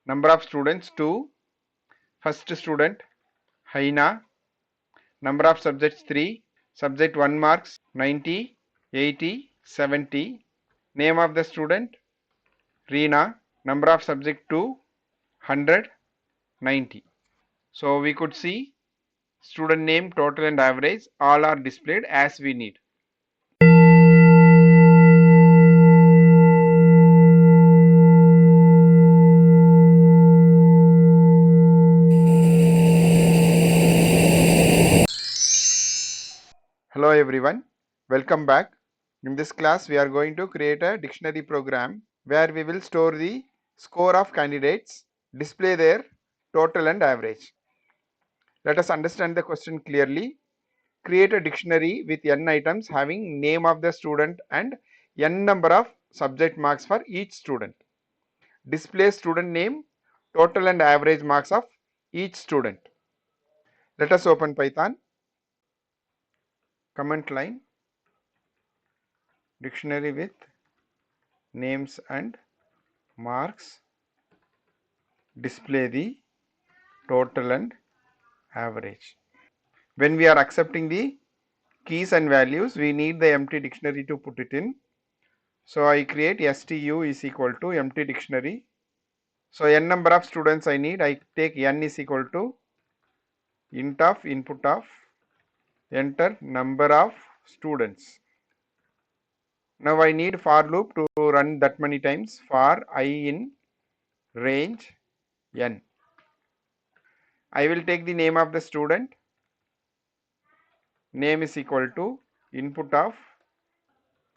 Number of students 2. First student Haina. Number of subjects 3. Subject 1 marks 90, 80, 70. Name of the student Reena. Number of subject 2. 100, 90. So we could see student name, total and average all are displayed as we need. Hello everyone, welcome back. In this class we are going to create a dictionary program where we will store the score of candidates, display their total and average. Let us understand the question clearly. Create a dictionary with n items having name of the student and n number of subject marks for each student. Display student name, total and average marks of each student. Let us open Python. Comment line, dictionary with names and marks, display the total and average. When we are accepting the keys and values, we need the empty dictionary to put it in. So I create stu is equal to empty dictionary. So n number of students I need, I take n is equal to int of input of enter number of students. Now I need for loop to run that many times for I in range n. I will take the name of the student. Name is equal to input of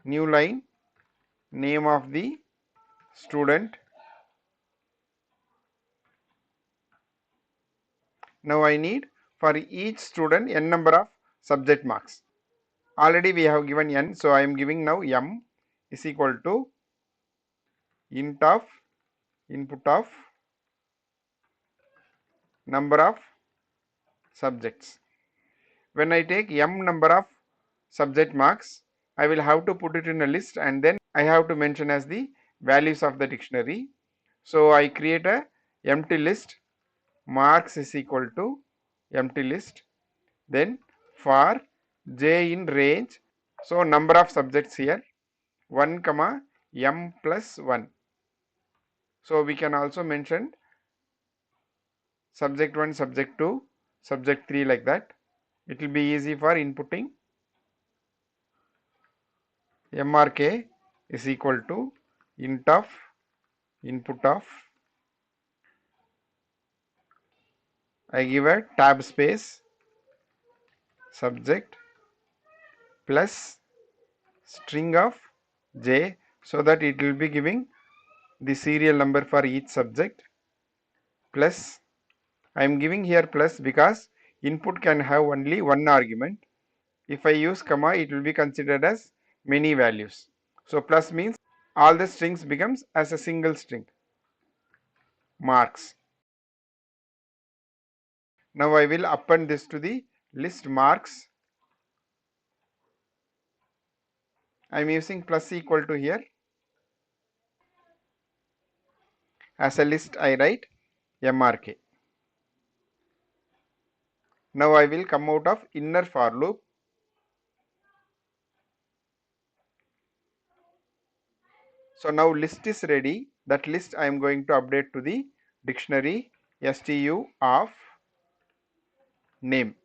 new line name of the student. Now I need for each student n number of subject marks. Already we have given n, so I am giving now m is equal to int of input of number of subjects. When I take m number of subject marks, I will have to put it in a list and then I have to mention as the values of the dictionary. So I create a empty list, marks is equal to empty list, then for j in range, so number of subjects here 1 comma m plus 1. So we can also mention subject 1, subject 2, subject 3 like that. It will be easy for inputting. MRK is equal to int of input of, I give a tab space subject plus string of j, so that it will be giving the serial number for each subject, plus I am giving here plus because input can have only one argument. If I use comma, it will be considered as many values. So plus means all the strings becomes as a single string. Marks. Now I will append this to the list marks. I am using plus equal to here. As a list I write MRK. Now I will come out of inner for loop. So now list is ready. That list I am going to update to the dictionary stu of name,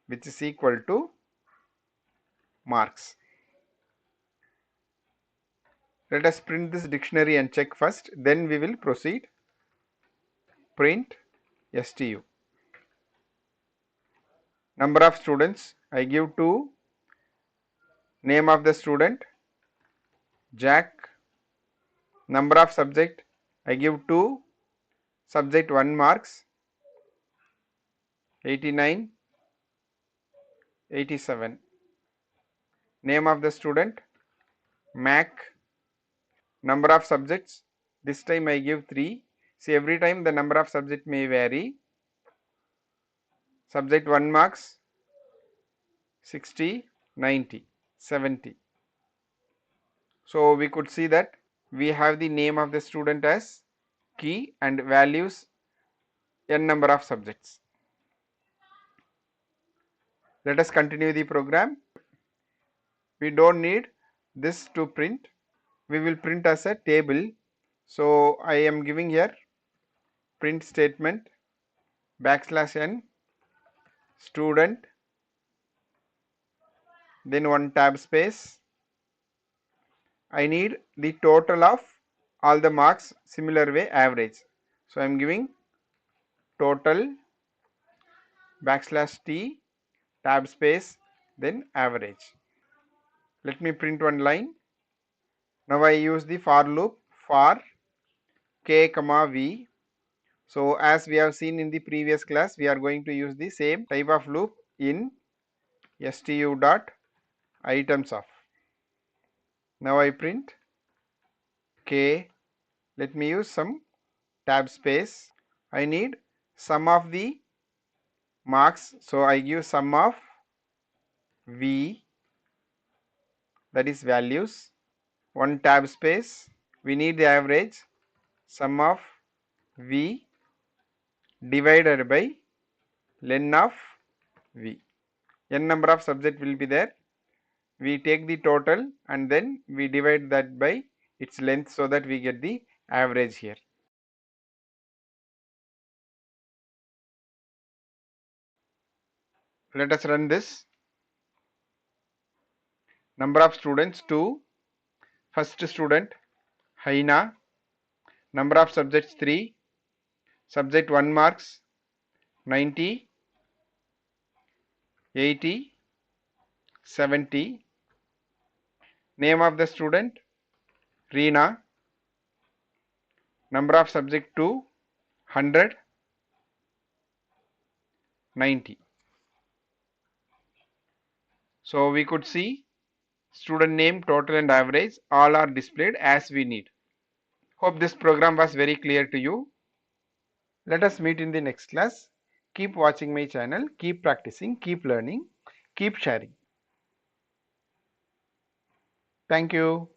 which is equal to marks. Let us print this dictionary and check first, then we will proceed. Print stu. Number of students I give 2. Name of the student Jack. Number of subject I give 2. Subject 1 marks 89, 87. Name of the student Mac. Number of subjects, this time I give 3. See, every time the number of subject may vary. Subject 1 marks 60, 90, 70. So we could see that we have the name of the student as key and values n number of subjects. Let us continue the program. We don't need this to print. We will print as a table. So I am giving here print statement \n student, then one tab space. I need the total of all the marks, similar way average. So I am giving total \t tab space, then average. Let me print one line. Now I use the for loop for k comma v. So as we have seen in the previous class, we are going to use the same type of loop in stu dot items of. Now I print k. Let me use some tab space. I need sum of the marks, so I give sum of v, that is values, one tab space. We need the average, sum of v divided by len of v. N number of subject will be there. We take the total and then we divide that by its length, so that we get the average here. Let us run this. Number of students 2. First student Haina. Number of subjects 3. Subject 1 marks 90, 80, 70. Name of the student Reena. Number of subject 2 100, 90. So we could see student name, total and average all are displayed as we need. Hope this program was very clear to you. Let us meet in the next class. Keep watching my channel, keep practicing, keep learning, keep sharing. Thank you.